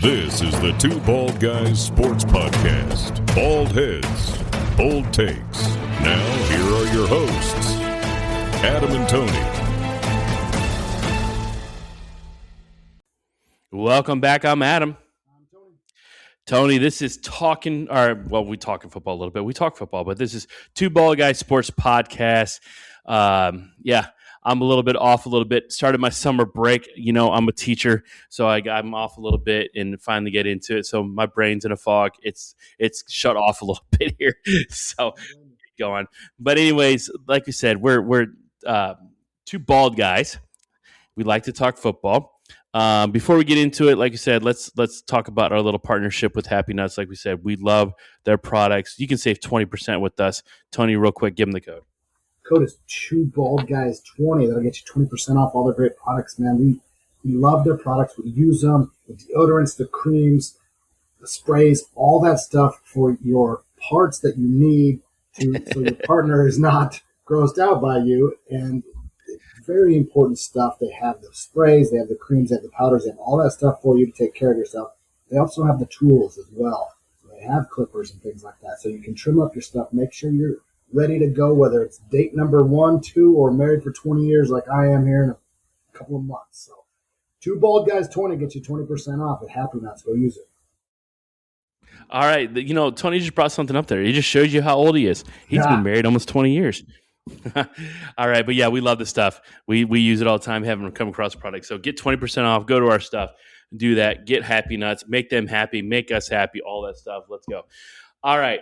This is the Two Bald Guys Sports Podcast. Bald heads, bold takes. Now, here are your hosts, Adam and Tony. Welcome back. I'm Adam. Tony, this is talking, we talk football a little bit. We talk football, but this is Two Bald Guys Sports Podcast. I'm a little bit off a little bit. Started my summer break. You know, I'm a teacher, so I'm off a little bit and finally get into it. So my brain's in a fog. It's shut off a little bit here. So go on. But anyways, like we said, we're two bald guys. We like to talk football. Before we get into it, like I said, let's talk about our little partnership with Happy Nuts. Like we said, we love their products. You can save 20% with us. Tony, real quick, give them the code. Code is Two Bald Guys 20. That'll get you 20% off all their great products, man. We love their products. We use them, the deodorants, the creams, the sprays, all that stuff for your parts that you need so your partner is not grossed out by you. And very important stuff. They have the sprays, they have the creams, they have the powders, they have all that stuff for you to take care of yourself. They also have the tools as well. They have clippers and things like that. So you can trim up your stuff, make sure you're ready to go, whether it's date number 1, 2, or married for 20 years like I am here in a couple of months. So Two Bald Guys 20 gets you 20% off at Happy Nuts. Go use it. All right. You know, Tony just brought something up there. He just showed you how old he is. He's been married almost 20 years. All right. But yeah, we love this stuff. We use it all the time, having come across products. So get 20% off. Go to our stuff. Do that. Get Happy Nuts. Make them happy. Make us happy. All that stuff. Let's go. All right.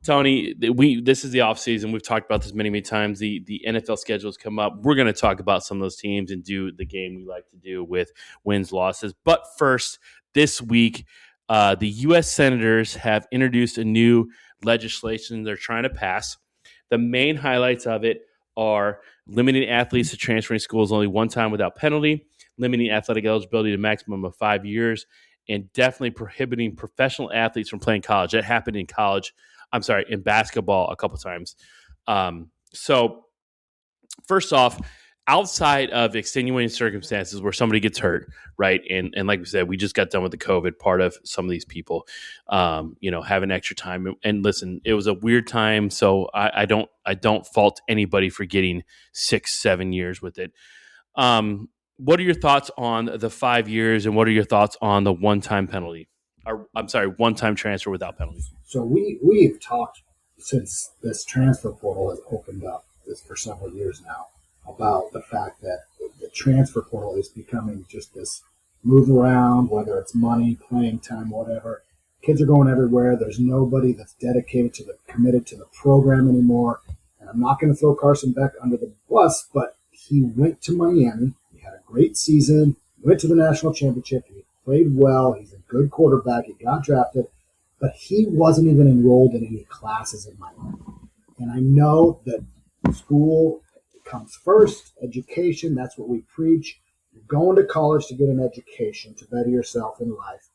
Tony, this is the offseason. We've talked about this many times. The NFL schedules come up. We're going to talk about some of those teams and do the game we like to do with wins, losses. But first, this week, the U.S. Senators have introduced a new legislation they're trying to pass. The main highlights of it are limiting athletes to transferring schools only one time without penalty, limiting athletic eligibility to a maximum of 5 years, and definitely prohibiting professional athletes from playing college. That happened in basketball a couple times. So first off, outside of extenuating circumstances where somebody gets hurt, right? And like we said, we just got done with the COVID part of some of these people, having extra time. And listen, it was a weird time. So I don't fault anybody for getting 6-7 years with it. What are your thoughts on the 5 years, and what are your thoughts on the one-time penalty? One-time transfer without penalty. So we've talked since this transfer portal has opened up for several years now about the fact that the transfer portal is becoming just this move around, whether it's money, playing time, whatever. Kids are going everywhere. There's nobody that's committed to the program anymore. And I'm not going to throw Carson Beck under the bus, but he went to Miami. He had a great season, went to the national championship. He played well. He's a good quarterback. He got drafted, but he wasn't even enrolled in any classes in Miami. And I know that school comes first, education, that's what we preach. You're going to college to get an education, to better yourself in life,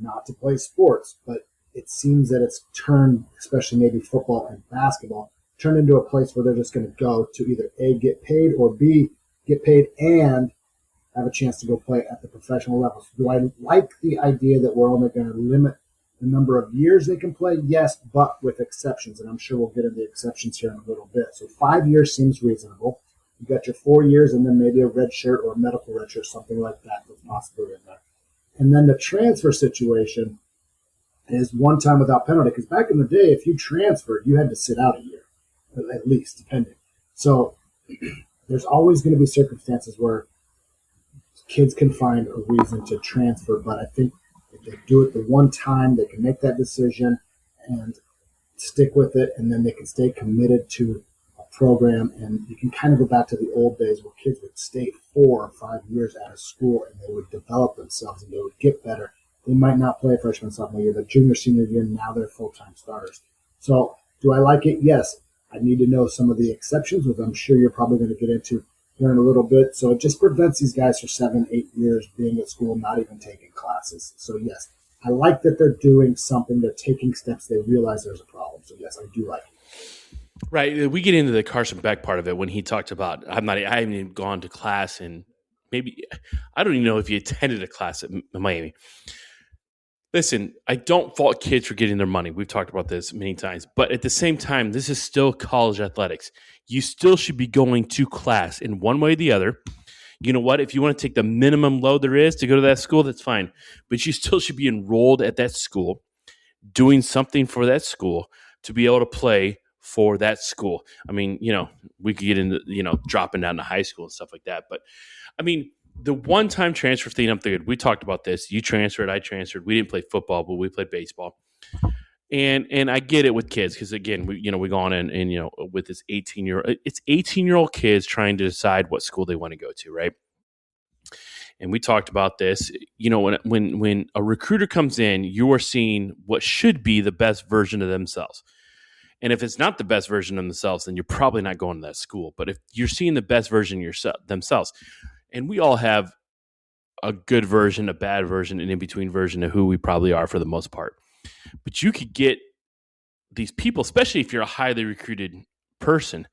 not to play sports. But it seems that it's turned, especially maybe football and basketball, turned into a place where they're just going to go to either A, get paid, or B, get paid and have a chance to go play at the professional level. So do I like the idea that we're only going to limit the number of years they can play? Yes, but with exceptions, and I'm sure we'll get into the exceptions here in a little bit. So 5 years seems reasonable. You got your 4 years and then maybe a red shirt or a medical red shirt, something like that that's possibly in there. And then the transfer situation is one time without penalty, because back in the day, if you transferred, you had to sit out a year, at least, depending. So there's always going to be circumstances where kids can find a reason to transfer, but I think if they do it the one time, they can make that decision and stick with it, and then they can stay committed to a program. And you can kind of go back to the old days where kids would stay 4 or 5 years out of school and they would develop themselves and they would get better. They might not play freshman, sophomore year, but junior, senior year, now they're full-time starters. So do I like it? Yes. I need to know some of the exceptions, which I'm sure you're probably going to get into here in a little bit. So it just prevents these guys for 7-8 years being at school, not even taking classes. So yes, I like that they're doing something. They're taking steps. They realize there's a problem. So yes, I do like it. Right. We get into the Carson Beck part of it when he talked about, I haven't even gone to class, and maybe, I don't even know if he attended a class at Miami. Listen, I don't fault kids for getting their money. We've talked about this many times. But at the same time, this is still college athletics. You still should be going to class in one way or the other. You know what? If you want to take the minimum load there is to go to that school, that's fine. But you still should be enrolled at that school, doing something for that school to be able to play for that school. I mean, we could get into, dropping down to high school and stuff like that. But I mean, the one-time transfer thing, I'm thinking, we talked about this. You transferred, I transferred. We didn't play football, but we played baseball. And I get it with kids because, again, we go on and with this 18-year-old kids trying to decide what school they want to go to, right? And we talked about this. When a recruiter comes in, you are seeing what should be the best version of themselves. And if it's not the best version of themselves, then you're probably not going to that school. But if you're seeing the best version of themselves, and we all have a good version, a bad version, an in-between version of who we probably are for the most part. But you could get these people, especially if you're a highly recruited person,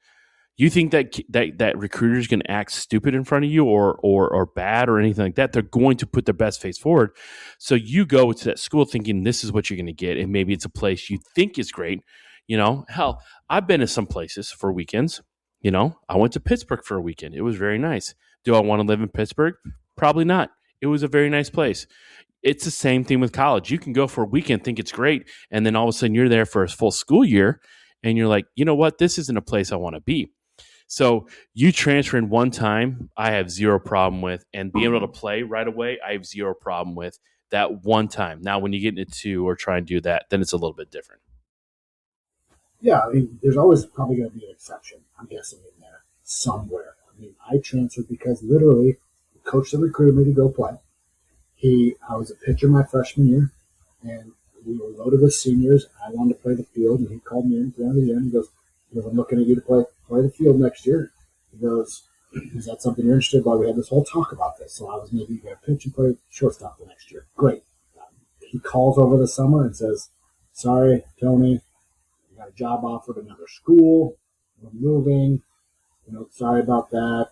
you think that recruiter is going to act stupid in front of you or bad or anything like that. They're going to put their best face forward. So you go to that school thinking this is what you're going to get, and maybe it's a place you think is great. Hell, I've been to some places for weekends. I went to Pittsburgh for a weekend. It was very nice. Do I want to live in Pittsburgh? Probably not. It was a very nice place. It's the same thing with college. You can go for a weekend, think it's great, and then all of a sudden you're there for a full school year, and you're like, you know what? This isn't a place I want to be. So you transfer in one time, I have zero problem with, and being able to play right away, I have zero problem with that one time. Now, when you get into two or try and do that, then it's a little bit different. Yeah, I mean, there's always probably going to be an exception, I'm guessing, in there somewhere. I mean, I transferred because literally the coach that recruited me to go play. I was a pitcher my freshman year, and we were loaded with seniors. I wanted to play the field, and he called me in at the end of the year, and he goes, I'm looking at you to play the field next year. He goes, is that something you're interested in? We had this whole talk about this. So I was maybe going to pitch and play shortstop the next year. Great. He calls over the summer and says, sorry, Tony, I got a job offer at another school. We're moving. Sorry about that.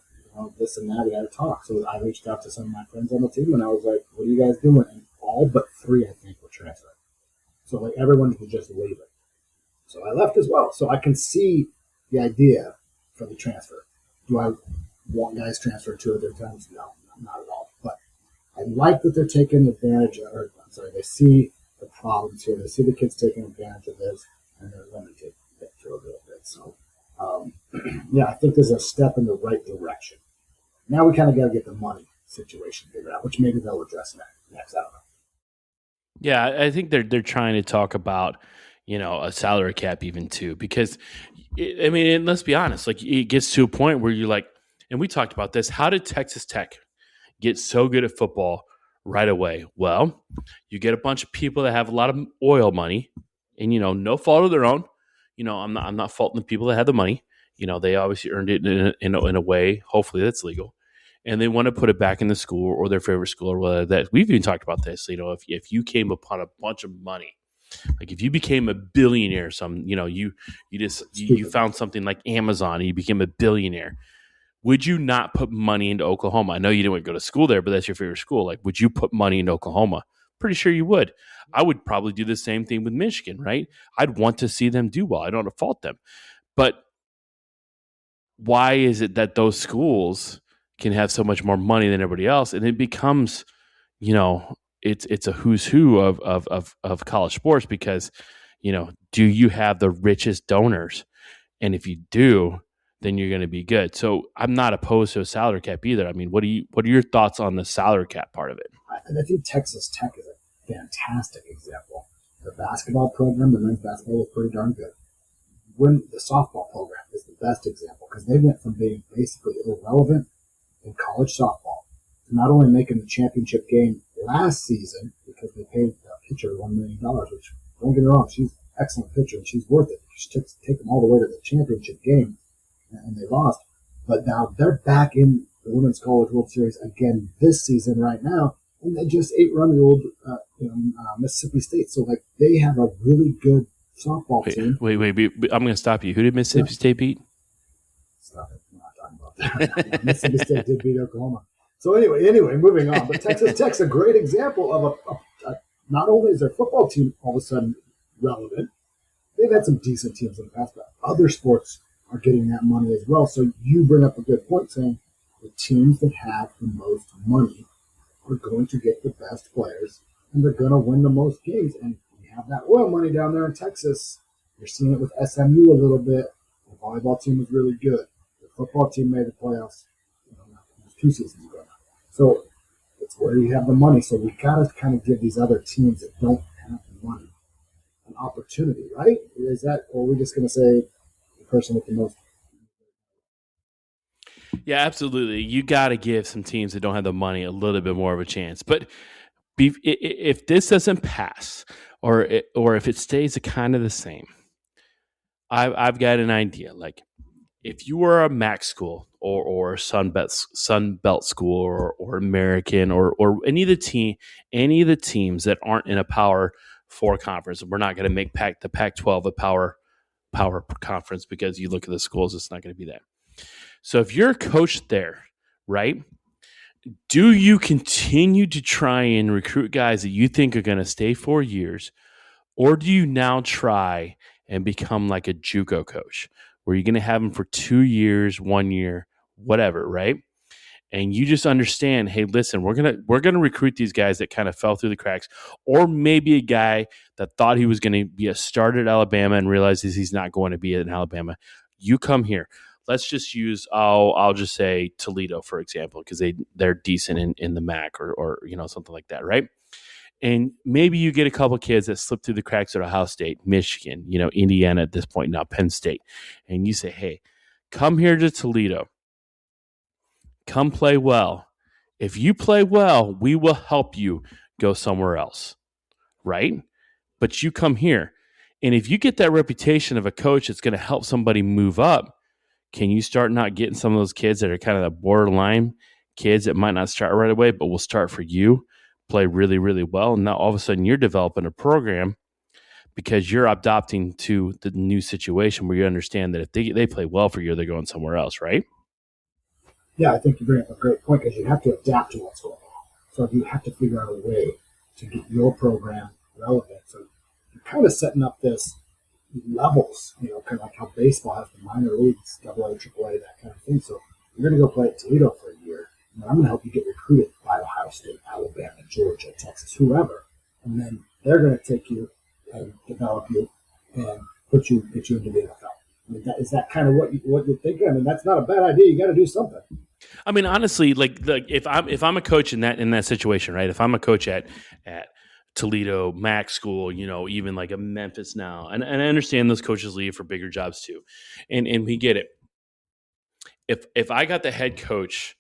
This and that. We had to talk. So I reached out to some of my friends on the team, and I was like, what are you guys doing? And all but 3, I think, were transferring. So everyone was just leaving. So I left as well. So I can see the idea for the transfer. Do I want guys transfer 2 of their times? No, not at all. But I like that they're taking advantage of, they see the problems here. They see the kids taking advantage of this, and they're limited to a little bit. So, I think there's a step in the right direction. Now we kind of got to get the money situation figured out, which maybe they'll address next. I don't know. Yeah, I think they're trying to talk about, a salary cap even too, because let's be honest, it gets to a point where you're like, and we talked about this. How did Texas Tech get so good at football right away? Well, you get a bunch of people that have a lot of oil money, and no fault of their own. I'm not faulting the people that have the money. They obviously earned it in a way, hopefully that's legal, and they want to put it back in the school or their favorite school or whatever. That we've even talked about this. If you came upon a bunch of money, like if you became a billionaire, you found something like Amazon and you became a billionaire, would you not put money into Oklahoma? I know you didn't go to school there, but that's your favorite school. Like, would you put money into Oklahoma? Pretty sure you would. I would probably do the same thing with Michigan, right? I'd want to see them do well. I don't fault them. But why is it that those schools can have so much more money than everybody else? And it becomes, it's a who's who of college sports because, do you have the richest donors? And if you do, then you're going to be good. So I'm not opposed to a salary cap either. I mean, what are your thoughts on the salary cap part of it? I think Texas Tech is a fantastic example. The basketball program, the men's basketball was pretty darn good. When the softball program is the best example because they went from being basically irrelevant in college softball to not only making the championship game last season because they paid the pitcher $1 million, which, don't get me wrong, she's an excellent pitcher and she's worth it. She took them all the way to the championship game and they lost. But now they're back in the Women's College World Series again this season right now, and they just 8-run-ruled Mississippi State. So they have a really good softball team. Wait. I'm going to stop you. Who did Mississippi State beat? Stop it. We're not talking about that. Mississippi State did beat Oklahoma. So anyway, moving on. But Texas Tech's a great example of a not only is their football team all of a sudden relevant, they've had some decent teams in the past, but other sports are getting that money as well. So you bring up a good point saying the teams that have the most money are going to get the best players and they're going to win the most games. And you have that oil money down there in Texas. You're seeing it with SMU a little bit. The volleyball team is really good. The football team made the playoffs 2 seasons ago. So it's where you have the money. So we got to kind of give these other teams that don't have the money an opportunity, right? Is that, or are we just going to say the person with the most? Yeah, absolutely. You got to give some teams that don't have the money a little bit more of a chance. But if this doesn't pass, or if it stays kind of the same, I've got an idea. Like, if you were a MAC school or Sun Belt school or American or any of the teams that aren't in a Power 4 conference, we're not going to make the Pac-12 a power conference because you look at the schools, it's not going to be that. So if you're a coach there, right, do you continue to try and recruit guys that you think are going to stay 4 years, or do you now try and become like a JUCO coach where you're going to have them for 2 years, 1 year, whatever, right? And you just understand, hey, listen, we're gonna recruit these guys that kind of fell through the cracks, or maybe a guy that thought he was going to be a starter at Alabama and realizes he's not going to be in Alabama. You come here. Let's just use I'll just say Toledo, for example, because they're decent in the MAC or something like that, right? And maybe you get a couple of kids that slip through the cracks at Ohio State, Michigan, Indiana at this point now, Penn State, and you say, hey, come here to Toledo. Come play well. If you play well, we will help you go somewhere else, right? But you come here. And if you get that reputation of a coach that's going to help somebody move up, can you start not getting some of those kids that are kind of the borderline kids that might not start right away, but will start for you, play really, really well, and now all of a sudden you're developing a program because you're adopting to the new situation where you understand that if they play well for you, they're going somewhere else, right? Yeah, I think you bring up a great point because you have to adapt to what's going on. So you have to figure out a way to get your program relevant. So you're kind of setting up this levels, kind of like how baseball has the minor leagues, AA, AAA, that kind of thing. So you're going to go play at Toledo for a year, and I'm going to help you get recruited by Ohio State, Alabama, Georgia, Texas, whoever. And then they're going to take you and develop you and get you into the NFL. I mean, is that kind of what you're thinking? I mean, that's not a bad idea. You got to do something. I mean, honestly, like if I'm a coach in that situation, right? If I'm a coach at Toledo, MAC school, even like a Memphis now, and I understand those coaches leave for bigger jobs too, and we get it. If I got the head coach,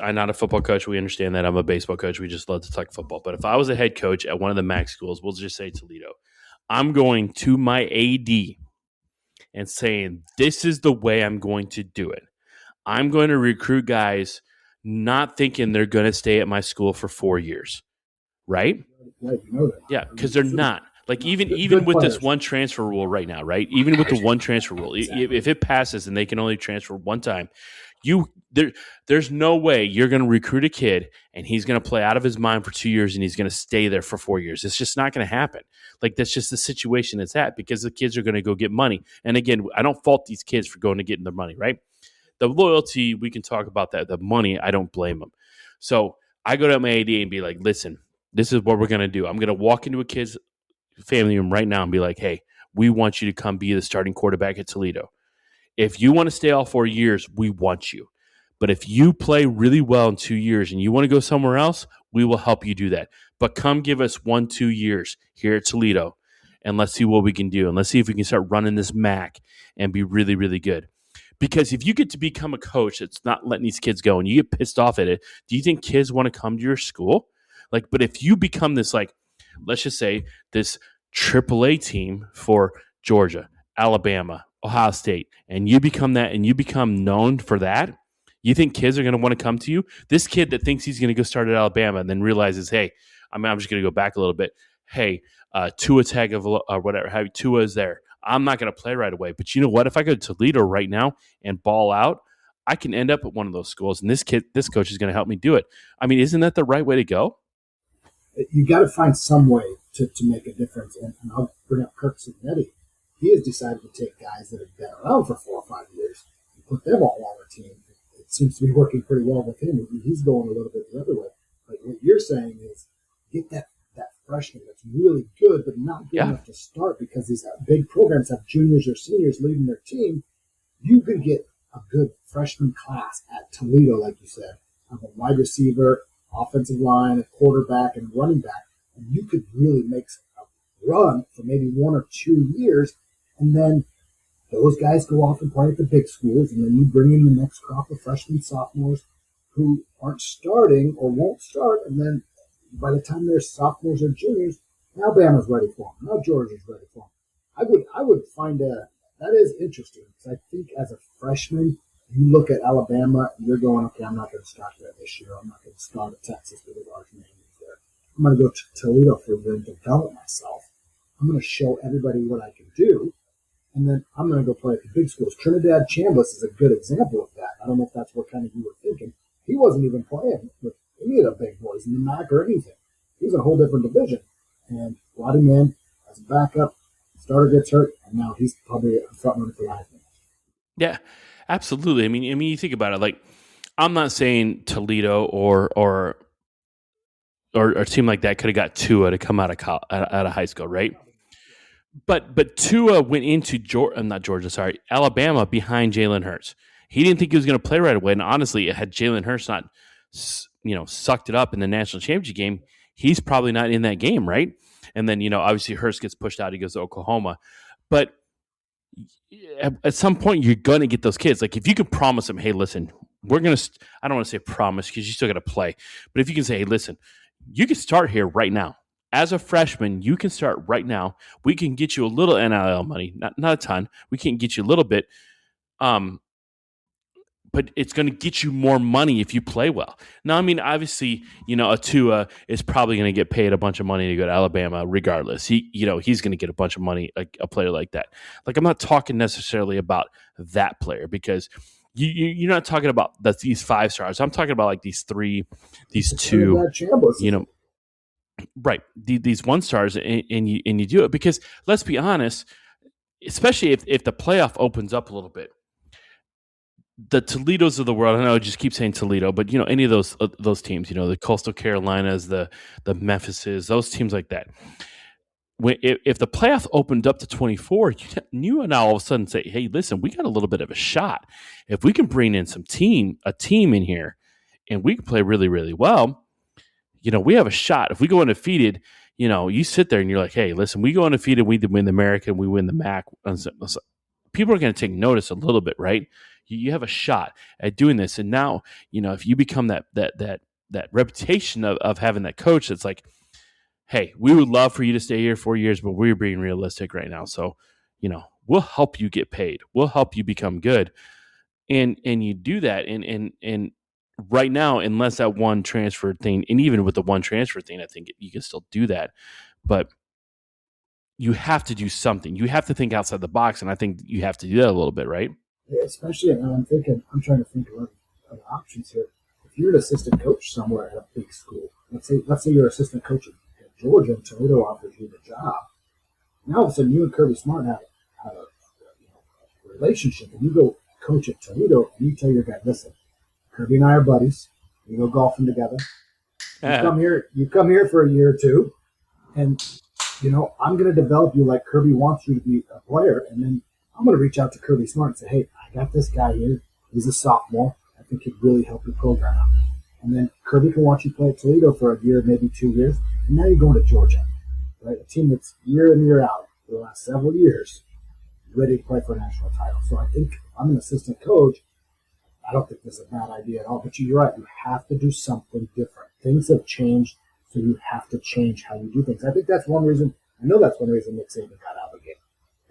I'm not a football coach. We understand that. I'm a baseball coach. We just love to talk football. But if I was a head coach at one of the MAC schools, we'll just say Toledo, I'm going to my AD and saying, this is the way I'm going to do it. I'm going to recruit guys not thinking they're going to stay at my school for 4 years, right? Yeah, because they're not. Like even with this one transfer rule right now, right? Even with the one transfer rule, if it passes and they can only transfer one time, there's no way you're going to recruit a kid and he's going to play out of his mind for 2 years and he's going to stay there for 4 years. It's just not going to happen. Like, that's just the situation it's at because the kids are going to go get money. And again, I don't fault these kids for going to getting their money, right? The loyalty, we can talk about that. The money, I don't blame them. So I go to my AD and be like, listen, this is what we're going to do. I'm going to walk into a kid's family room right now and be like, hey, we want you to come be the starting quarterback at Toledo. If you want to stay all 4 years, we want you. But if you play really well in 2 years and you want to go somewhere else, we will help you do that. But come give us 1-2 years here at Toledo, and let's see what we can do. And let's see if we can start running this MAC and be really, really good. Because if you get to become a coach that's not letting these kids go and you get pissed off at it, do you think kids want to come to your school? Like, but if you become this, like, let's just say this AAA team for Georgia, Alabama, Ohio State, and you become that and you become known for that, you think kids are going to want to come to you? This kid that thinks he's going to go start at Alabama and then realizes, hey, I'm just going to go back a little bit. Hey, Tua Tagovailoa, whatever, Tua is there. I'm not going to play right away. But you know what? If I go to Toledo right now and ball out, I can end up at one of those schools, and this coach is going to help me do it. I mean, isn't that the right way to go? you got to find some way to make a difference. And I'll bring up Kirk Cignetti. He has decided to take guys that have been around for 4 or 5 years and put them all on the team. It seems to be working pretty well with him. He's going a little bit the other way. But what you're saying is get that freshman that's really good, but not good enough to start, because these big programs have juniors or seniors leading their team. You can get a good freshman class at Toledo, like you said, of a wide receiver, offensive line, a quarterback, and running back, and you could really make a run for maybe 1 or 2 years, and then those guys go off and play at the big schools, and then you bring in the next crop of freshmen, sophomores who aren't starting or won't start, and then by the time they're sophomores or juniors, Alabama's ready for them. Now Georgia's ready for them. I would find that is interesting, because I think as a freshman, you look at Alabama and you're going, okay, I'm not going to start there this year. I'm not going to start at Texas with a large name there. I'm going to go to Toledo for a year and develop myself. I'm going to show everybody what I can do, and then I'm going to go play at the big schools. Trinidad Chambliss is a good example of that. I don't know if that's what kind of you were thinking. He wasn't even playing with any of the big boys in the MAC or anything. He was in a whole different division, and brought him in as a backup. Starter gets hurt, and now he's probably a front runner for Heisman. Yeah, absolutely. I mean, you think about it. Like, I'm not saying Toledo or a team like that could have got Tua to come out of high school, right? But Tua went into Alabama behind Jalen Hurts. He didn't think he was going to play right away, and honestly, had Jalen Hurts not, sucked it up in the national championship game, he's probably not in that game, right? And then, obviously Hurst gets pushed out. He goes to Oklahoma. But at some point, you're going to get those kids. Like, if you can promise them, hey, listen, we're going to – I don't want to say promise, because you still got to play. But if you can say, hey, listen, you can start here right now. As a freshman, you can start right now. We can get you a little NIL money, not a ton. We can get you a little bit. But it's going to get you more money if you play well. Now, I mean, obviously, a Tua is probably going to get paid a bunch of money to go to Alabama regardless. He's going to get a bunch of money, like a player like that. Like, I'm not talking necessarily about that player, because you're not talking about these 5 stars. I'm talking about like these 2, right? These 1 stars, and you do it because, let's be honest, especially if the playoff opens up a little bit. The Toledos of the world, I know I just keep saying Toledo, but any of those teams, the Coastal Carolinas, the Memphises, those teams like that. If the playoff opened up to 24, you now all of a sudden say, hey, listen, we got a little bit of a shot. If we can bring in a team in here, and we can play really, really well, we have a shot. If we go undefeated, you sit there and you're like, hey, listen, we go undefeated, we win the American, we win the MAC. People are going to take notice a little bit, right? You have a shot at doing this, and now if you become that reputation of having that coach that's like, hey, we would love for you to stay here 4 years, but we're being realistic right now, so we'll help you get paid, we'll help you become good, and you do that, and right now, unless that one transfer thing, and even with the one transfer thing, I think you can still do that, but you have to do something. You have to think outside the box, and I think you have to do that a little bit, right? Yeah, especially, I'm trying to think of other options here. If you're an assistant coach somewhere at a big school, let's say you're assistant coach at Georgia and Toledo offers you the job. Now all of a sudden you and Kirby Smart have a relationship, and you go coach at Toledo, and you tell your guy, listen, Kirby and I are buddies. We go golfing together. You come here for a year or two, and I'm going to develop you like Kirby wants you to be a player, and then I'm going to reach out to Kirby Smart and say, hey, I got this guy here. He's a sophomore. I think he'd really help your program out. And then Kirby can watch you play at Toledo for a year, maybe 2 years, and now you're going to Georgia, right? A team that's year in, year out for the last several years, ready to play for a national title. So I think I'm an assistant coach. I don't think this is a bad idea at all, but you're right. You have to do something different. Things have changed, so you have to change how you do things. I think that's one reason. I know that's one reason Nick Saban got out of the game,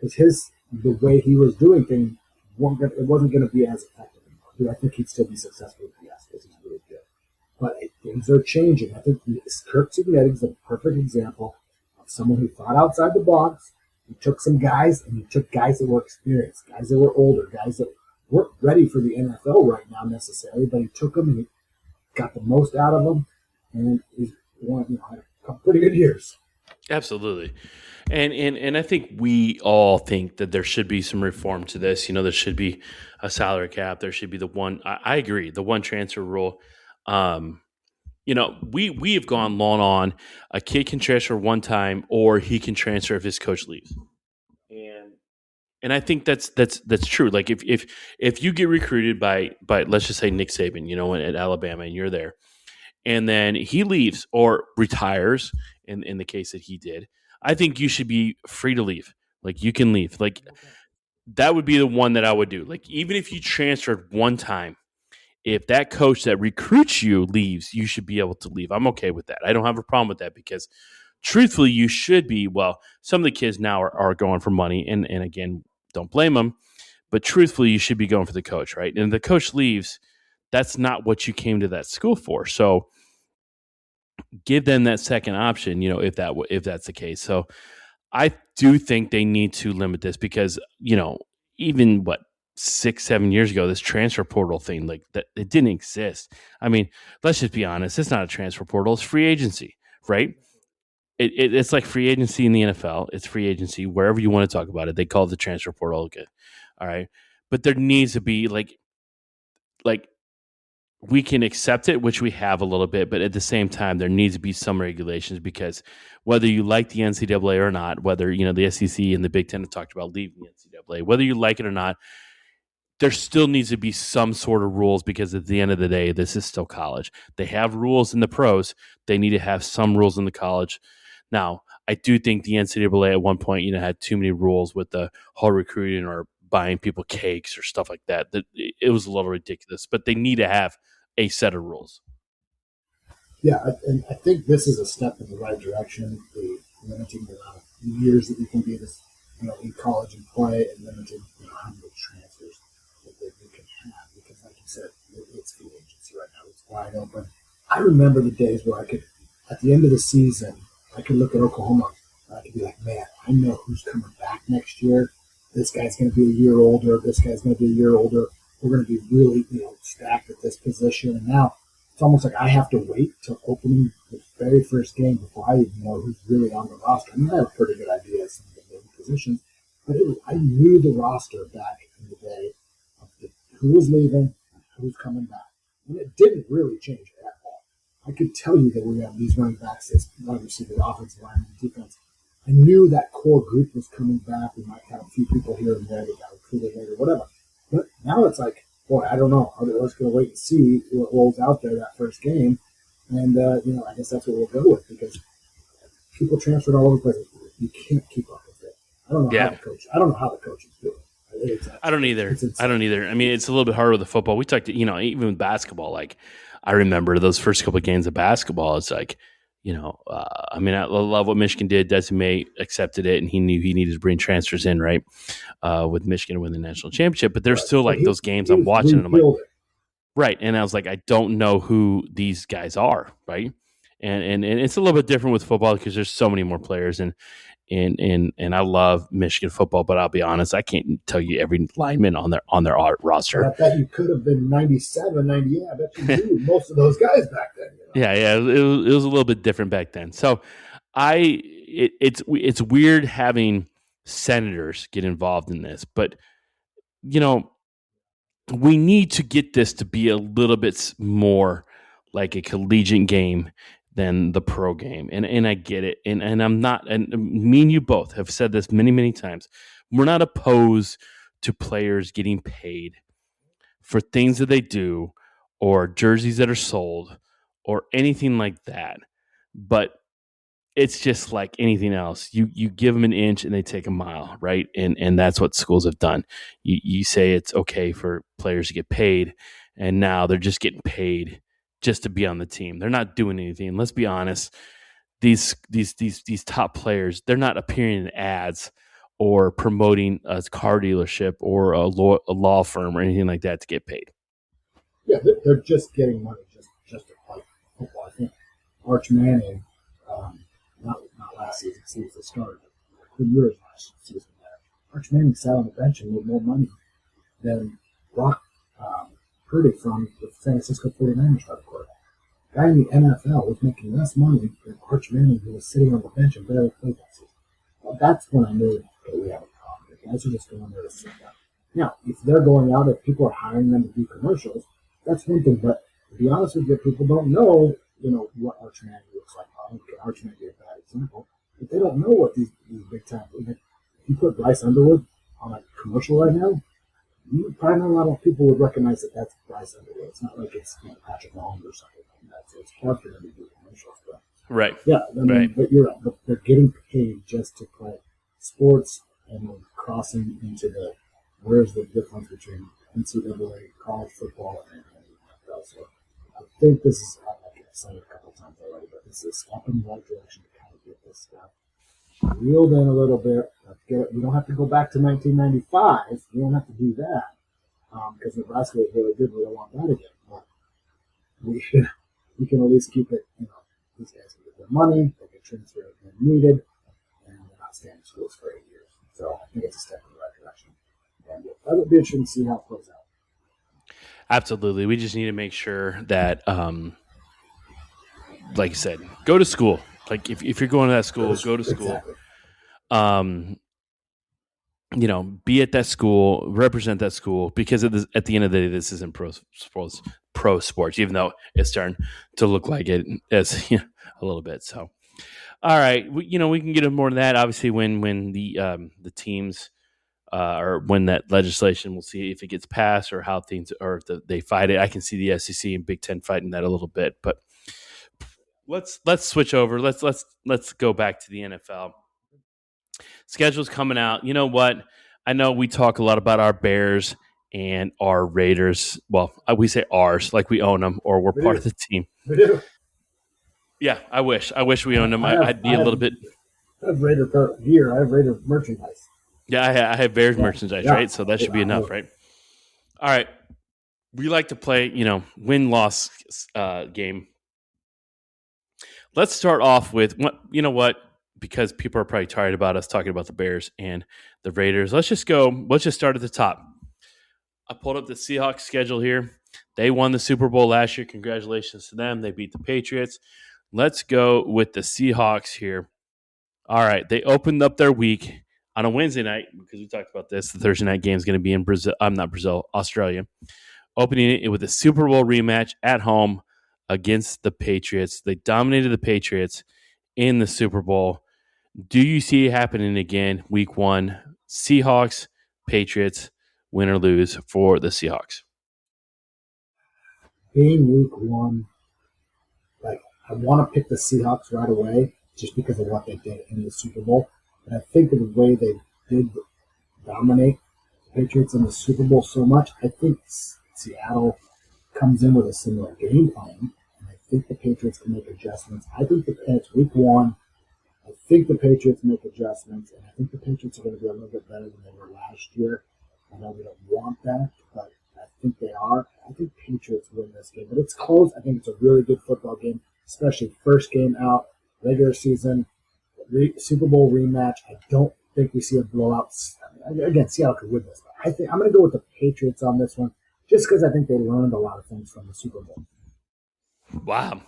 because the way he was doing things, it wasn't going to be as effective anymore. I think he'd still be successful, yes, because he's really good. But things are changing. I think Kirk Cignetti is a perfect example of someone who thought outside the box. He took some guys, and he took guys that were experienced, guys that were older, guys that weren't ready for the NFL right now necessarily, but he took them and he got the most out of them, and he's had a couple pretty good years. Absolutely. And I think we all think that there should be some reform to this. There should be a salary cap. There should be the one. I agree. The one transfer rule. We have gone long on a kid can transfer one time, or he can transfer if his coach leaves. And I think that's true. Like if you get recruited by let's just say Nick Saban, at Alabama, and you're there, and then he leaves or retires, in the case that he did, I think you should be free to leave. Like you can leave. Like that would be the one that I would do. Like even if you transferred one time, if that coach that recruits you leaves, you should be able to leave. I'm okay with that. I don't have a problem with that because truthfully, you should be. Well, some of the kids now are going for money, and again, don't blame them. But truthfully, you should be going for the coach, right? And if the coach leaves, that's not what you came to that school for. So give them that second option, if that's the case. So I do think they need to limit this because, even 6-7 years ago, this transfer portal thing, like that, it didn't exist. I mean, let's just be honest. It's not a transfer portal. It's free agency, right? It's like free agency in the NFL. It's free agency wherever you want to talk about it. They call it the transfer portal. Okay. All right. But there needs to be like we can accept it, which we have a little bit, but at the same time, there needs to be some regulations because whether you like the NCAA or not, whether, the SEC and the Big Ten have talked about leaving the NCAA, whether you like it or not, there still needs to be some sort of rules because at the end of the day, this is still college. They have rules in the pros. They need to have some rules in the college. Now, I do think the NCAA at one point, had too many rules with the whole recruiting or buying people cakes or stuff like that. That it was a little ridiculous, but they need to have a set of rules. Yeah, and I think this is a step in the right direction. The limiting the amount of years that you can be this, in college and play, and limiting, how many transfers that you can have. Because, like you said, it's free agency right now. It's wide open. I remember the days where I could, at the end of the season, I could look at Oklahoma and I could be like, man, I know who's coming back next year. This guy's going to be a year older. This guy's going to be a year older. We're going to be really, stacked at this position. And now it's almost like I have to wait till opening the very first game before I even know who's really on the roster. I mean, I have a pretty good idea of some of the positions, but I knew the roster back in the day of who was leaving and who's coming back. And it didn't really change at all. I could tell you that we have these running backs, this wide receiver, offensive line, and defense. I knew that core group was coming back. We might have a few people here and there that got recruited later, whatever. But now it's like, boy, I don't know. I'm just going to wait and see what rolls out there that first game. And, I guess that's what we'll go with because people transferred all over the place. You can't keep up with it. I don't know how the coaches do it. I don't either. I mean, it's a little bit harder with the football. We talked, even with basketball, like I remember those first couple of games of basketball. It's like, I love what Michigan did. Desime accepted it, and he knew he needed to bring transfers in, right, with Michigan to win the national championship. But there's still those games I'm watching, and I'm like, right. And I was like, I don't know who these guys are, right? And it's a little bit different with football because there's so many more players, and I love Michigan football, but I'll be honest, I can't tell you every lineman on their roster. I bet you could have been 97, 98. I bet you knew most of those guys back then. Yeah, it was a little bit different back then. So it's weird having senators get involved in this, but we need to get this to be a little bit more like a collegiate game than the pro game. And I get it. And I'm not, and me and you both have said this many, many times. We're not opposed to players getting paid for things that they do or jerseys that are sold or anything like that. But it's just like anything else. You give them an inch and they take a mile, right? And that's what schools have done. You say it's okay for players to get paid, and now they're just getting paid just to be on the team. They're not doing anything. Let's be honest. These top players, they're not appearing in ads or promoting a car dealership or a law firm or anything like that to get paid. Yeah, they're just getting money just to play football. I think Arch Manning, not last season, he was the starter, but 2 years last season. Arch Manning sat on the bench and made more money than Brock Purdy from the San Francisco 49ers got quarterback. guy in the NFL was making less money than Arch Manning, who was sitting on the bench and barely played that season. Well, that's when I knew that we have a problem. The guys are just going there to sit down. Now, if they're going out, if people are hiring them to do commercials, that's one thing. But to be honest with you, people don't know, what Arch Manning looks like. Arch Manning be a bad example, but they don't know what these big time. If you put Bryce Underwood on a commercial right now, you probably know a lot of people would recognize that that's Bryce Underwood. It's not like it's Patrick Mahomes or something like that. So it's hard for them to do commercials. But Right. yeah, Right. But you're right. But they're getting paid just to play sports, and we're crossing into where's the difference between NCAA, college football, and NFL. So I think this is, like I've said it a couple times already, but this is a step in the right direction to kind of get this stuff reeled in a little bit. We don't have to go back to 1995. We don't have to do that because Nebraska was really good. We don't want that again. But we can at least keep it. These guys can get their money. They can transfer it when needed, and they're not staying in schools for 8 years. So I think it's a step in the right direction. And that would be interesting to see how it plays out. Absolutely. We just need to make sure that, like you said, go to school. Like if you're going to that school, go to school. Exactly. Be at that school, represent that school, because at the end of the day, this isn't pro sports, even though it's starting to look like it as a little bit. So, all right, we can get into more of that. Obviously, when the teams or when that legislation, we'll see if it gets passed or how things or if they fight it. I can see the SEC and Big Ten fighting that a little bit, but let's switch over. Let's go back to the NFL. Schedule's coming out. You know what? I know we talk a lot about our Bears and our Raiders. Well, we say ours, like we own them or we're part of the team. We do. Yeah, I wish we owned them. I'd be a little bit. I have Raider gear. I have Raider merchandise. Yeah, I have Bears merchandise, right? So that should be enough, right? All right. We like to play, win-loss game. Let's start off with, what? Because people are probably tired about us talking about the Bears and the Raiders. Let's just start at the top. I pulled up the Seahawks schedule here. They won the Super Bowl last year. Congratulations to them. They beat the Patriots. Let's go with the Seahawks here. All right. They opened up their week on a Wednesday night because we talked about this. The Thursday night game is going to be in Australia. Opening it with a Super Bowl rematch at home against the Patriots. They dominated the Patriots in the Super Bowl. Do you see it happening again week one? Seahawks, Patriots, win or lose for the Seahawks? Being week one, I want to pick the Seahawks right away just because of what they did in the Super Bowl. And I think of the way they did dominate the Patriots in the Super Bowl so much, I think Seattle comes in with a similar game plan. And I think the Patriots can make adjustments. I think it's week one. I think the Patriots make adjustments, and I think the Patriots are going to be a little bit better than they were last year. I know we don't want that, but I think they are. I think Patriots win this game, but it's close. I think it's a really good football game, especially first game out, regular season, Super Bowl rematch. I don't think we see a blowout. Again, Seattle could win this, but I think I'm going to go with the Patriots on this one, just because I think they learned a lot of things from the Super Bowl. Wow.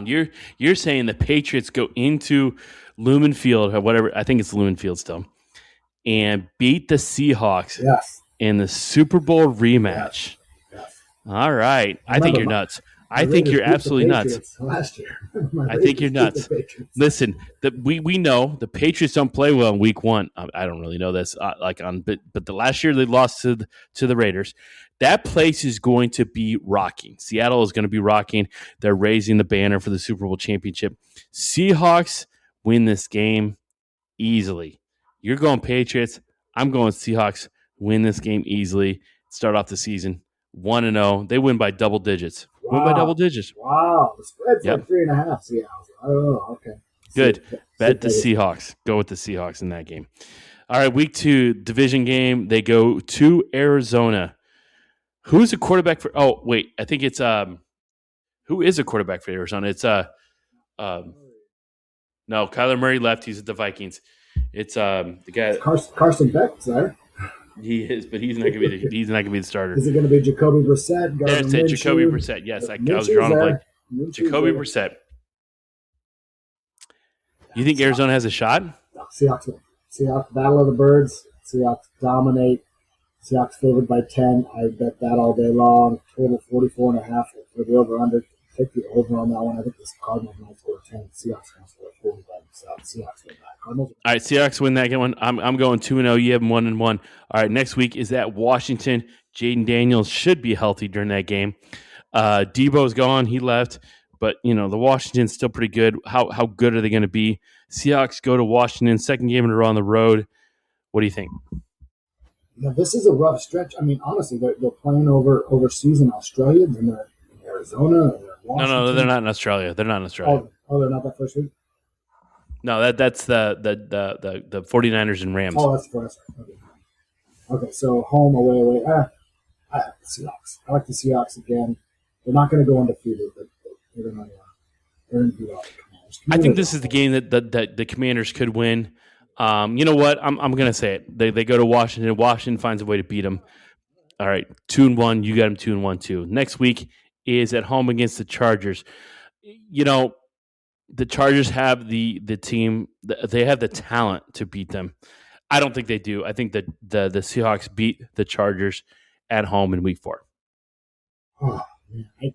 You're saying the Patriots go into Lumen Field or whatever, I think it's Lumen Field still, and beat the Seahawks in the Super Bowl rematch. Yes. All right. I think you're nuts. I think you're absolutely nuts. Last year. I think you're nuts. Listen, we know the Patriots don't play well in week one. I don't really know this, but the last year they lost to the Raiders. That place is going to be rocking. Seattle is going to be rocking. They're raising the banner for the Super Bowl championship. Seahawks win this game easily. You're going Patriots. I'm going Seahawks. Win this game easily. Start off the season 1-0. They win by double digits. Wow. Win by double digits. Wow. The spread's like 3.5 Seattle. Oh, okay. Good. Bet the Seahawks. Go with the Seahawks in that game. All right, week 2, division game. They go to Arizona. Who's a quarterback for? Oh, wait. I think it's who is a quarterback for Arizona? It's no, Kyler Murray left. He's at the Vikings. It's the guy. Carson Beck's there. He is, but he's not going to be the starter. Is it going to be Jacoby Brissett? That's it, Jacoby Brissett. Yes, I was drawing a blank. Jacoby Brissett. You think Arizona has a shot? No, Seahawks win. Seahawks battle of the birds. Seahawks dominate. Seahawks favored by 10. I bet that all day long. Total 44.5 for the over-under. Take the over on that one. I think this Cardinals might score 10. Seahawks can score 40 by themselves. Seahawks win that. Cardinals. All right, Seahawks win that one. I'm going 2-0. You have 1-1. All right, next week is at Washington. Jaden Daniels should be healthy during that game. Debo's gone. He left. But, the Washington's still pretty good. How good are they going to be? Seahawks go to Washington, second game in a row on the road. What do you think? Yeah, this is a rough stretch. I mean, honestly, they're playing overseas in Australia, then they're in Arizona, and they're in Washington. No, they're not in Australia. They're not in Australia. Oh, they're not that first week? No, that's the 49ers and Rams. Oh, that's the first. Okay, so home, away. I like the Seahawks. I like the Seahawks again. They're not going to go undefeated, but they're going to do all the Commanders. I think this is the game that the Commanders could win. You know what? I'm going to say it. They go to Washington. Washington finds a way to beat them. All right, 2-1. You got them 2-1 too. Next week is at home against the Chargers. The Chargers have the team. They have the talent to beat them. I don't think they do. I think that the Seahawks beat the Chargers at home in Week 4. Oh man, I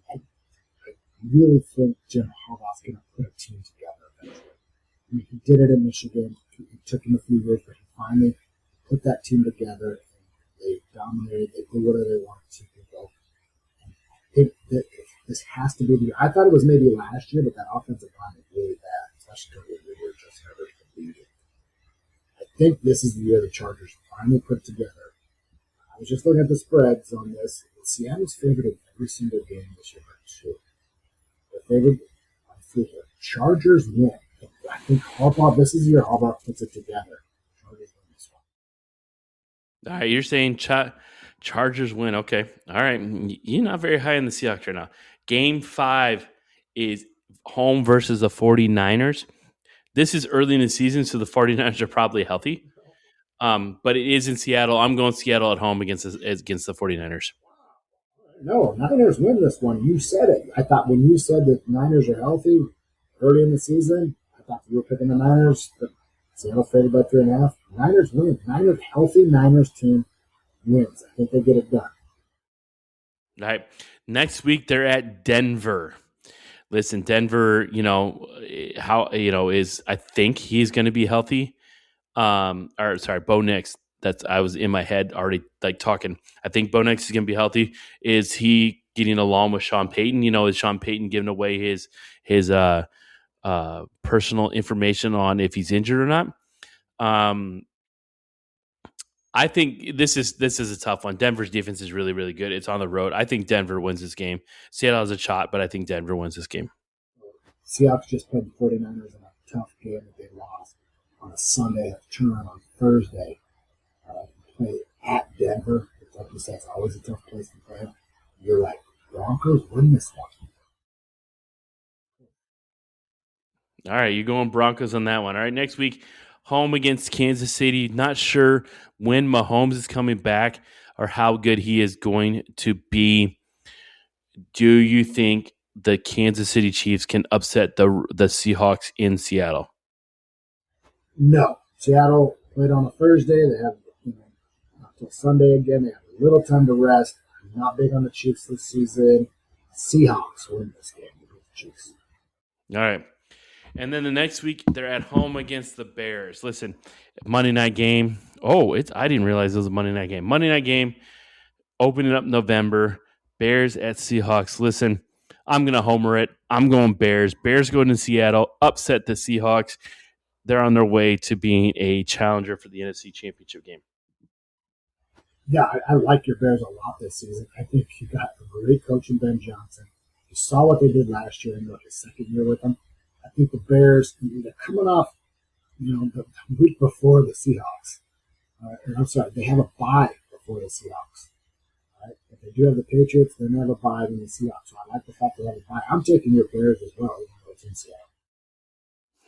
really think Jim Harbaugh's going to put a team together eventually. I mean, he did it in Michigan. It took him a few years, but he finally put that team together. And they dominated. They did whatever they wanted to go. And I think that this has to be the year. I thought it was maybe last year, but that offensive line is really bad, especially because we were just never completed. I think this is the year the Chargers finally put it together. I was just looking at the spreads on this. Seattle's favored in every single game this year, too. They're favored by 3 here. Chargers win. I think Harbaugh, this is the year Harbaugh puts it together. Chargers win this one. All right, you're saying Chargers win. Okay. All right. You're not very high in the Seahawks right now. Game 5 is home versus the 49ers. This is early in the season, so the 49ers are probably healthy. But it is in Seattle. I'm going Seattle at home against the 49ers. No, Niners win this one. You said it. I thought when you said that Niners are healthy early in the season, I thought you were picking the Niners. But Seattle favored by 3.5. Niners win. Healthy Niners team wins. I think they get it done. All right. Next week they're at Denver. Listen, Denver, I think he's going to be healthy. Bo Nix. I was in my head already talking. I think Bo Nix is going to be healthy. Is he getting along with Sean Payton? Is Sean Payton giving away his personal information on if he's injured or not? I think this is a tough one. Denver's defense is really, really good. It's on the road. I think Denver wins this game. Seattle has a shot, but I think Denver wins this game. Seahawks just played the 49ers in a tough game that they lost on a Sunday, turn on Thursday. Play at Denver. Like you said, it's always a tough place to play. You're right. Broncos win this one. All right, you're going Broncos on that one. All right, next week, home against Kansas City. Not sure when Mahomes is coming back or how good he is going to be. Do you think the Kansas City Chiefs can upset the Seahawks in Seattle? No. Seattle played on a Thursday. They have until Sunday again. They have a little time to rest. I'm not big on the Chiefs this season. Seahawks win this game with the Chiefs. All right. And then the next week, they're at home against the Bears. Listen, Monday night game. I didn't realize it was a Monday night game. Monday night game, opening up November. Bears at Seahawks. Listen, I'm going to homer it. I'm going Bears. Bears going to Seattle, upset the Seahawks. They're on their way to being a challenger for the NFC Championship game. Yeah, I like your Bears a lot this season. I think you got a great coach in Ben Johnson. You saw what they did last year in his second year with them. I think the Bears, they're coming off, the week before the Seahawks. They have a bye before the Seahawks. Right? If they do have the Patriots, they have a bye in the Seahawks. So I like the fact they have a bye. I'm taking your Bears as well, even though it's in Seattle.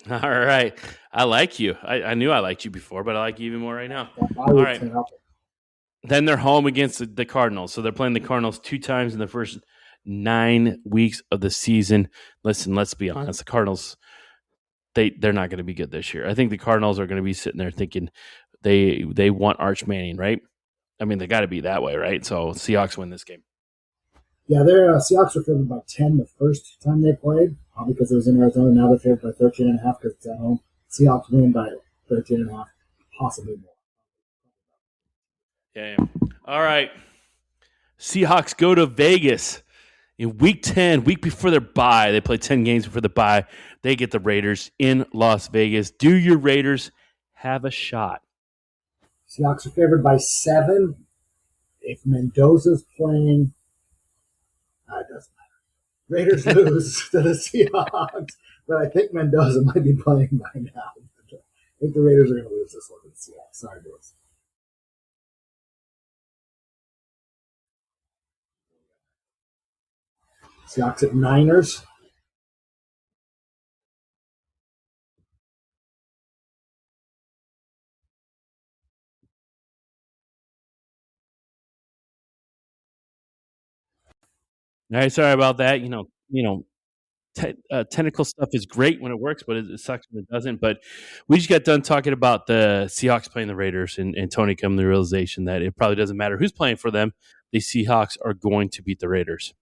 All right. I like you. I knew I liked you before, but I like you even more right now. All right. Then they're home against the Cardinals. So they're playing the Cardinals 2 times in the first 9 weeks of the season. Listen, let's be honest. The Cardinals, they're not going to be good this year. I think the Cardinals are going to be sitting there thinking they want Arch Manning, right? I mean, they got to be that way, right? So Seahawks win this game. Yeah, their Seahawks were favored by 10 the first time they played, because it was in Arizona. Now they're favored by 13.5 because it's at home. Seahawks win by 13.5, possibly more. Yeah. All right. Seahawks go to Vegas in week 10, week before their bye. They play 10 games before the bye. They get the Raiders in Las Vegas. Do your Raiders have a shot? Seahawks are favored by 7. If Mendoza's playing, it doesn't matter. Raiders lose to the Seahawks, but I think Mendoza might be playing by now. I think the Raiders are going to lose this one to the Seahawks. Sorry, boys. Seahawks at Niners. All right, sorry about that. Technical stuff is great when it works, but it sucks when it doesn't. But we just got done talking about the Seahawks playing the Raiders, and Tony come to the realization that it probably doesn't matter who's playing for them. The Seahawks are going to beat the Raiders.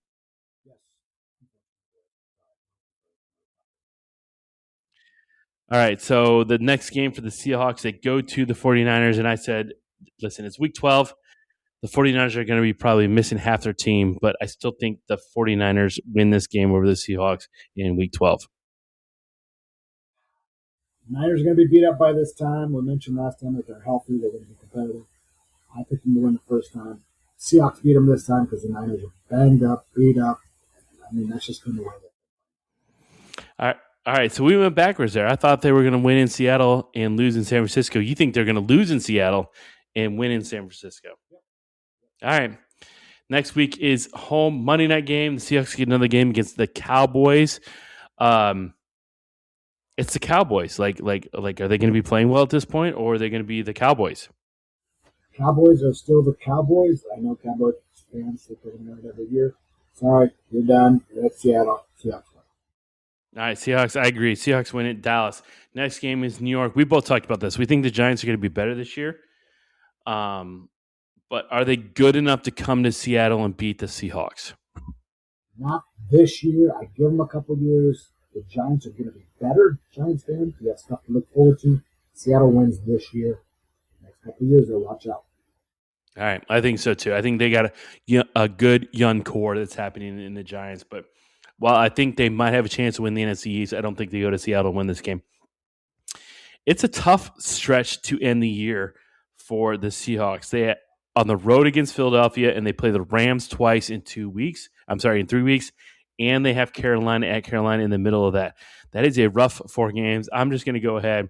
All right, so the next game for the Seahawks, they go to the 49ers, and I said, listen, it's week 12. The 49ers are going to be probably missing half their team, but I still think the 49ers win this game over the Seahawks in week 12. Niners are going to be beat up by this time. We mentioned last time that they're healthy. They're going to be competitive. I picked them to win the first time. Seahawks beat them this time because the Niners are banged up, beat up. I mean, that's just going to win it. All right, so we went backwards there. I thought they were going to win in Seattle and lose in San Francisco. You think they're going to lose in Seattle and win in San Francisco. All right. Next week is home Monday night game. The Seahawks get another game against the Cowboys. It's the Cowboys. Like, are they going to be playing well at this point, or are they going to be the Cowboys? Cowboys are still the Cowboys. I know Cowboys fans that they're going to win it every year. Sorry, you're done. You're at Seattle. Seahawks win. All right, Seahawks. I agree. Seahawks win it. Dallas. Next game is New York. We both talked about this. We think the Giants are going to be better this year. But are they good enough to come to Seattle and beat the Seahawks? Not this year. I give them a couple years. The Giants are going to be better. Giants fans, you have stuff to look forward to. Seattle wins this year. Next couple years, they'll watch out. All right, I think so too. I think they got a good young core that's happening in the Giants. But while I think they might have a chance to win the NFC East, I don't think they go to Seattle and win this game. It's a tough stretch to end the year for the Seahawks. They on the road against Philadelphia, and they play the Rams twice in 2 weeks. I'm sorry, in 3 weeks. And they have Carolina at Carolina in the middle of that. That is a rough 4 games. I'm just going to go ahead.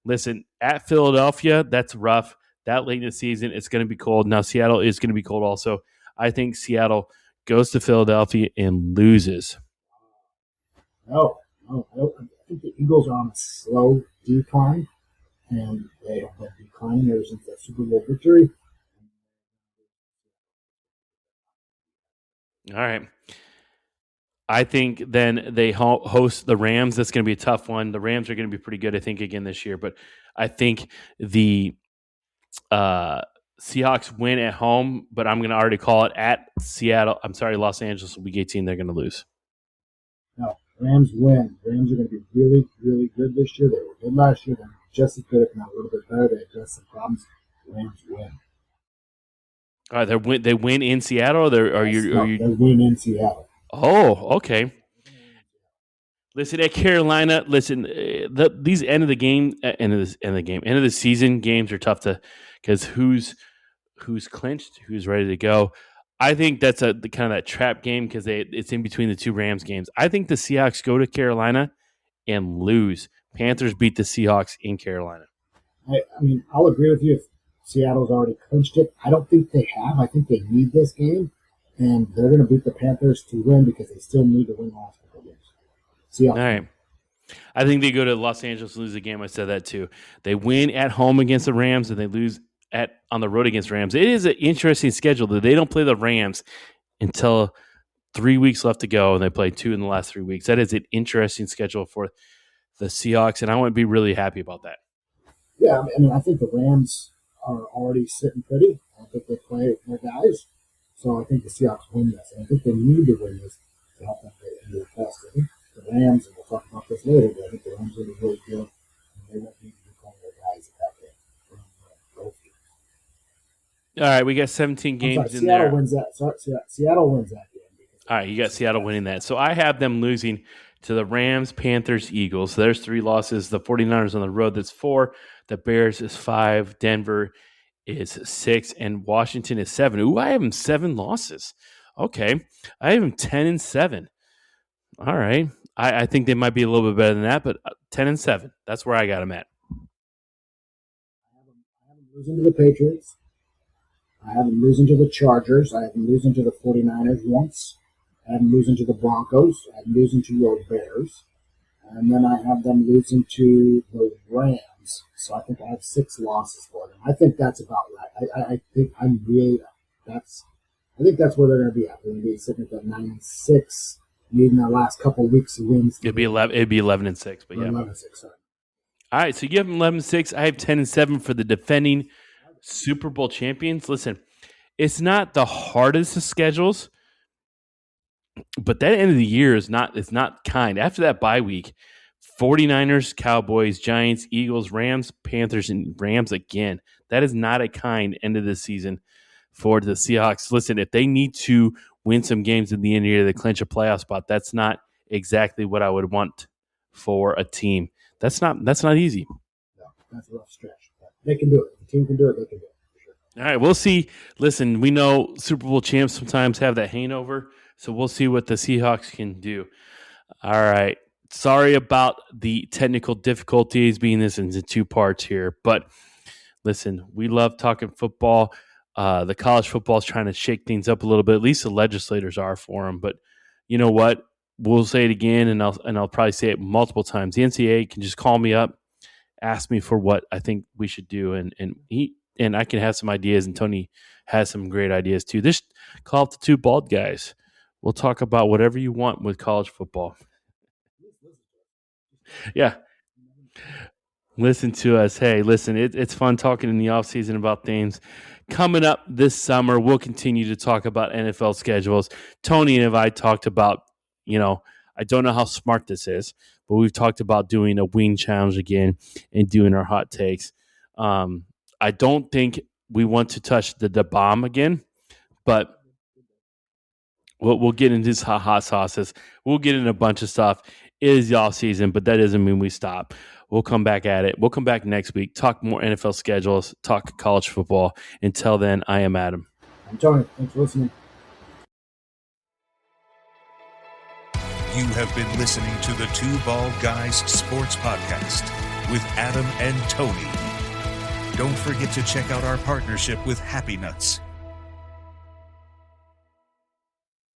Listen, at Philadelphia, that's rough. That late in the season, it's going to be cold. Now, Seattle is going to be cold also. I think Seattle goes to Philadelphia and loses. No. I think the Eagles are on a slow decline, and they have been declining ever since that Super Bowl victory. All right. I think then they host the Rams. That's going to be a tough one. The Rams are going to be pretty good, I think, again this year. But I think the Seahawks win at home, but I'm going to already call it at Seattle. I'm sorry, Los Angeles, week 18, they're going to lose. No, Rams win. Rams are going to be really, really good this year. They were good last year. They're just as good, if not a little bit better. They address some problems. Rams win. All right, they win in Seattle, or they win in Seattle. Oh, okay. Listen, at Carolina, these end of the season games are tough to, because who's clinched, who's ready to go. I think that's the kind of that trap game because it's in between the 2 Rams games. I think the Seahawks go to Carolina and lose. Panthers beat the Seahawks in Carolina. I mean, I'll agree with you if Seattle's already clinched it. I don't think they have. I think they need this game, and they're going to beat the Panthers to win because they still need to win the last couple of games. Seahawks. All right. I think they go to Los Angeles and lose the game. I said that too. They win at home against the Rams, and they lose on the road against Rams. It is an interesting schedule that they don't play the Rams until 3 weeks left to go, and they play 2 in the last 3 weeks. That is an interesting schedule for the Seahawks, and I want to be really happy about that. Yeah, I mean, I think the Rams are already sitting pretty. I think they play their guys. So I think the Seahawks win this. And I think they need to win this to help them get into the playoffs. I think the Rams, and we'll talk about this later, but I think the Rams are really good. And they won't need to be playing their guys at that game. All right, we got 17 games in Seattle there. Wins that. Sorry, Seattle wins that game. All right, you got Seattle winning that. So I have them losing to the Rams, Panthers, Eagles. So there's 3 losses. The 49ers on the road, that's 4. The Bears is 5. Denver is 6. And Washington is 7. Ooh, I have them 7 losses. Okay. I have them 10-7. All right. I think they might be a little bit better than that, but 10-7. That's where I got them at. I have them losing to the Patriots. I have them losing to the Chargers. I have them losing to the 49ers once. I have them losing to the Broncos. I have them losing to your Bears. And then I have them losing to the Rams. So I think I have 6 losses for them. I think that's about right. I think that's where they're going to be at. They're going to be sitting at that 9-6, needing their last couple of weeks of wins. It'd be 11-6, but yeah. 11-6, sorry. All right, so you have them 11-6. I have 10-7 for the defending Super Bowl champions. Listen, it's not the hardest of schedules, but that end of the year is not kind. After that bye week, 49ers, Cowboys, Giants, Eagles, Rams, Panthers, and Rams again. That is not a kind end of the season for the Seahawks. Listen, if they need to win some games at the end of the year to clinch a playoff spot, that's not exactly what I would want for a team. That's not easy. No, that's a rough stretch. But they can do it. If the team can do it, they can do it. For sure. All right, we'll see. Listen, we know Super Bowl champs sometimes have that hangover, so we'll see what the Seahawks can do. All right. Sorry about the technical difficulties, being this into 2 parts here. But listen, we love talking football. The college football is trying to shake things up a little bit. At least the legislators are for them. But you know what? We'll say it again, and I'll probably say it multiple times. The NCAA can just call me up, ask me for what I think we should do, and I can have some ideas, and Tony has some great ideas too. Just call up the 2 bald guys. We'll talk about whatever you want with college football. Yeah. Listen to us. Hey, listen, it's fun talking in the offseason about things. Coming up this summer, we'll continue to talk about NFL schedules. Tony and I talked about, I don't know how smart this is, but we've talked about doing a wing challenge again and doing our hot takes. I don't think we want to touch the bomb again, but we'll get into his hot sauces. We'll get into a bunch of stuff. It is the off season, but that doesn't mean we stop. We'll come back at it. We'll come back next week, talk more NFL schedules, talk college football. Until then, I am Adam. I'm Tony. Thanks for listening. You have been listening to the 2 Bald Guys Sports Podcast with Adam and Tony. Don't forget to check out our partnership with Happy Nuts.